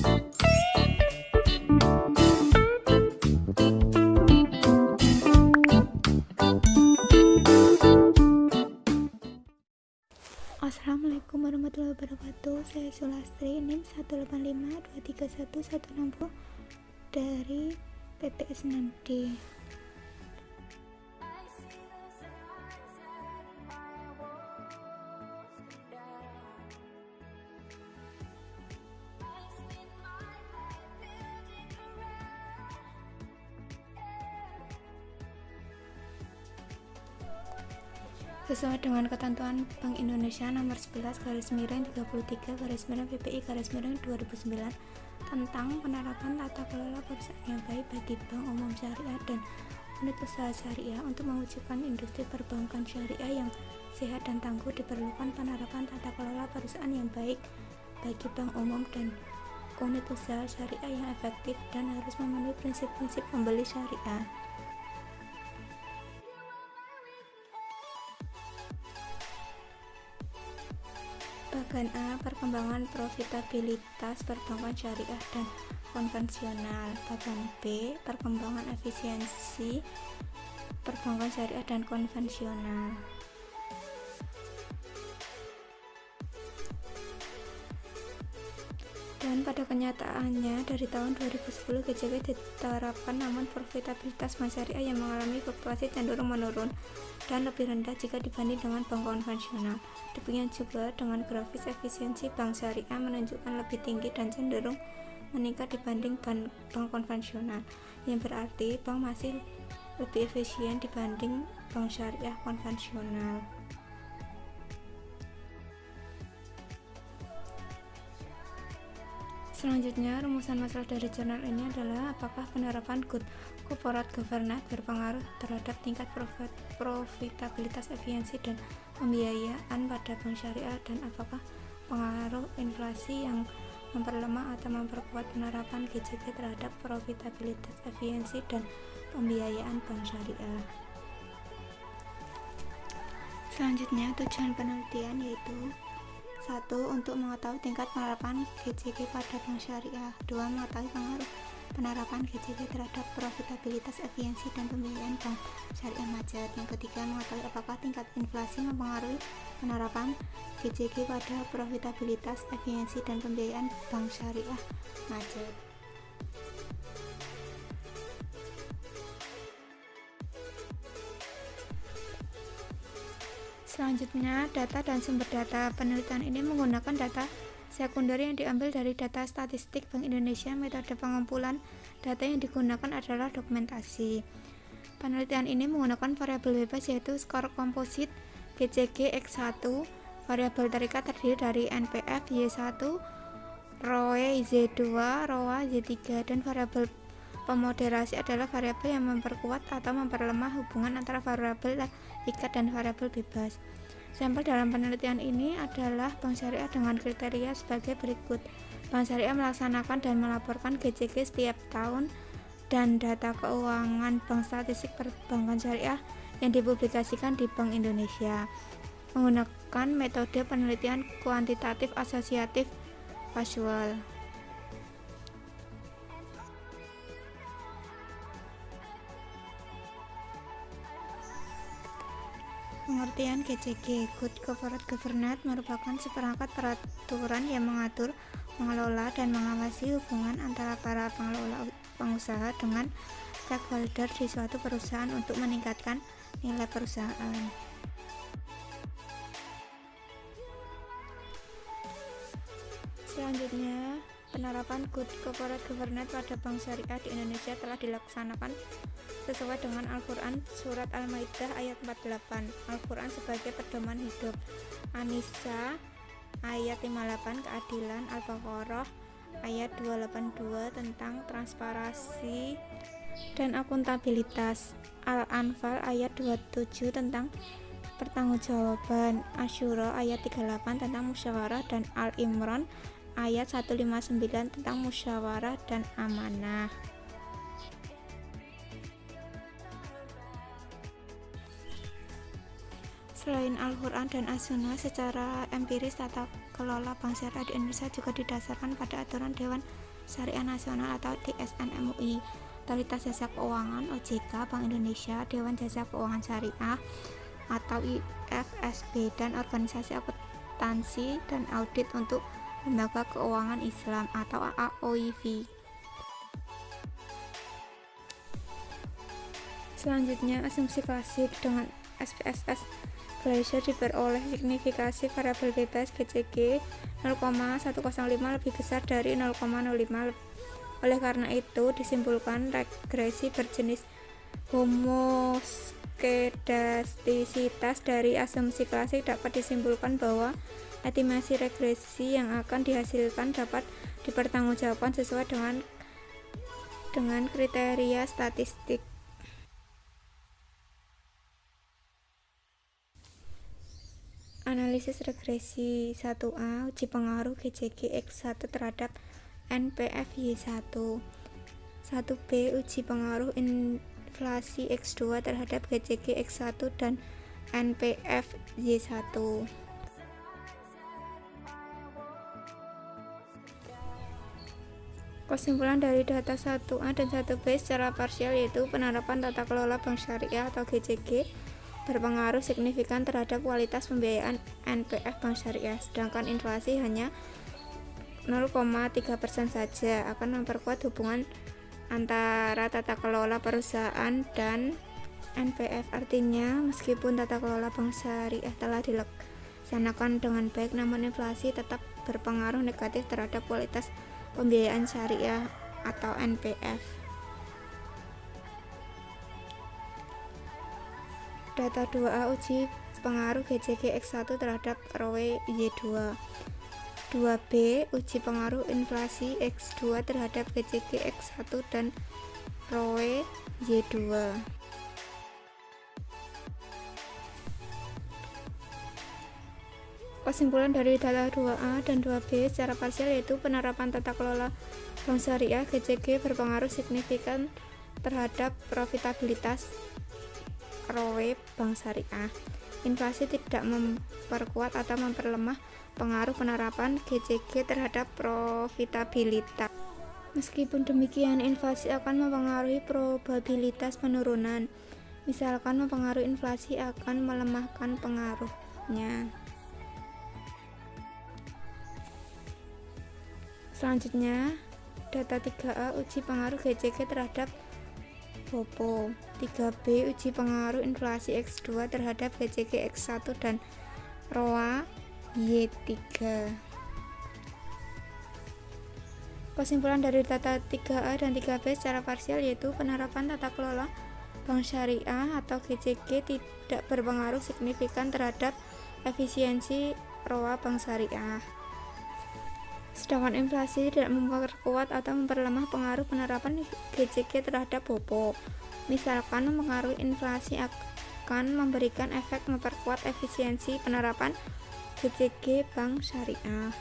Assalamualaikum warahmatullahi wabarakatuh. Saya Sulastri, NIM 185231160 dari PTS 6D. Sesuai dengan ketentuan Bank Indonesia nomor 11/33/PPI/2009 tentang penerapan tata kelola perusahaan yang baik bagi bank umum syariah dan unit usaha syariah, untuk mewujudkan industri perbankan syariah yang sehat dan tangguh, diperlukan penerapan tata kelola perusahaan yang baik bagi bank umum dan unit usaha syariah yang efektif dan harus memenuhi prinsip-prinsip pembeli syariah. Bagian A. Perkembangan profitabilitas perbankan syariah dan konvensional. Bagian B. Perkembangan efisiensi perbankan syariah dan konvensional. Dan pada kenyataannya dari tahun 2010 GJK diterapkan, namun profitabilitas bank syariah yang mengalami fluktuasi cenderung menurun dan lebih rendah jika dibanding dengan bank konvensional. Demikian juga dengan grafis efisiensi bank syariah menunjukkan lebih tinggi dan cenderung meningkat dibanding bank konvensional, yang berarti bank masih lebih efisien dibanding bank syariah konvensional. Selanjutnya, rumusan masalah dari jurnal ini adalah apakah penerapan good corporate governance berpengaruh terhadap tingkat profitabilitas, efisiensi, dan pembiayaan pada bank syariah, dan apakah pengaruh inflasi yang memperlemah atau memperkuat penerapan GJK terhadap profitabilitas, efisiensi, dan pembiayaan bank syariah. Selanjutnya, tujuan penelitian yaitu 1. Untuk mengetahui tingkat penerapan GJK pada bank syariah. 2. Mengetahui pengaruh penerapan GJK terhadap profitabilitas, efisiensi, dan pembiayaan bank syariah macet. Yang ketiga, mengetahui apakah tingkat inflasi mempengaruhi penerapan GJK pada profitabilitas, efisiensi, dan pembiayaan bank syariah macet. Selanjutnya, data dan sumber data. Penelitian ini menggunakan data sekunder yang diambil dari data statistik Bank Indonesia. Metode pengumpulan data yang digunakan adalah dokumentasi. Penelitian ini menggunakan variabel bebas yaitu skor komposit GJK X1, variabel terikat terdiri dari NPF Y1, ROE Z2, ROA Z3, dan variabel pemoderasi adalah variabel yang memperkuat atau memperlemah hubungan antara variabel ikat dan variabel bebas. Sampel dalam penelitian ini adalah bank syariah dengan kriteria sebagai berikut. Bank syariah melaksanakan dan melaporkan GJK setiap tahun, dan data keuangan bank statistik perbankan syariah yang dipublikasikan di Bank Indonesia menggunakan metode penelitian kuantitatif asosiatif kasual. Pengertian GJG. Good Corporate Governance merupakan seperangkat peraturan yang mengatur, mengelola, dan mengawasi hubungan antara para pengelola pengusaha dengan stakeholder di suatu perusahaan untuk meningkatkan nilai perusahaan. Selanjutnya, penerapan Good Corporate Governance pada bank syariah di Indonesia telah dilaksanakan sesuai dengan Al-Quran Surat Al-Maidah ayat 48. Al-Quran sebagai pedoman hidup. An-Nisa ayat 58, keadilan. Al-Baqarah ayat 282 tentang transparansi dan akuntabilitas. Al-Anfal ayat 27 tentang pertanggungjawaban. Asyura ayat 38 tentang musyawarah, dan Al-Imran ayat 159 tentang musyawarah dan amanah. Selain Al-Quran dan As-Sunnah, secara empiris tata kelola bank syariah di Indonesia juga didasarkan pada aturan Dewan Syariah Nasional atau DSN MUI, Otoritas Jasa Keuangan OJK, Bank Indonesia, Dewan Jasa Keuangan Syariah atau IFSB, dan Organisasi Akuntansi dan Audit untuk Lembaga Keuangan Islam atau AOIV. Selanjutnya, asumsi klasik dengan SPSS Glaser diperoleh signifikasi variabel bebas GCG 0,105 lebih besar dari 0,05. Oleh karena itu, disimpulkan regresi berjenis homoskedastisitas. Dari asumsi klasik dapat disimpulkan bahwa estimasi regresi yang akan dihasilkan dapat dipertanggungjawabkan sesuai dengan kriteria statistik. Analisis regresi 1A, uji pengaruh GCG X1 terhadap NPF Y1. 1B, uji pengaruh inflasi X2 terhadap GCG X1 dan NPF Y1. Kesimpulan dari data 1A dan 1B secara parsial yaitu penerapan tata kelola bank syariah atau GCG berpengaruh signifikan terhadap kualitas pembiayaan NPF bank syariah, sedangkan inflasi hanya 0,3% saja akan memperkuat hubungan antara tata kelola perusahaan dan NPF. Artinya, meskipun tata kelola bank syariah telah dilaksanakan dengan baik, namun inflasi tetap berpengaruh negatif terhadap kualitas pembiayaan syariah atau NPF. Data 2A, uji pengaruh GCG X1 terhadap ROE Y2. 2B, uji pengaruh inflasi X2 terhadap GCG X1 dan ROE Y2. Kesimpulan dari data 2A dan 2B secara parsial yaitu penerapan tata kelola bank syariah GCG berpengaruh signifikan terhadap profitabilitas ROE bank syariah. Inflasi tidak memperkuat atau memperlemah pengaruh penerapan GCG terhadap profitabilitas. Meskipun demikian, inflasi akan mempengaruhi probabilitas penurunan. Misalkan mempengaruhi inflasi akan melemahkan pengaruhnya. Selanjutnya, data 3A, uji pengaruh GCG terhadap BOPO. 3B, uji pengaruh inflasi X2 terhadap GCG X1 dan ROA Y3. Kesimpulan dari data 3A dan 3B secara parsial yaitu penerapan tata kelola bank syariah atau GCG tidak berpengaruh signifikan terhadap efisiensi ROA bank syariah. Sedangkan inflasi tidak memperkuat atau memperlemah pengaruh penerapan GCG terhadap BOPO. Misalkan mempengaruhi inflasi akan memberikan efek memperkuat efisiensi penerapan GCG bank syariah.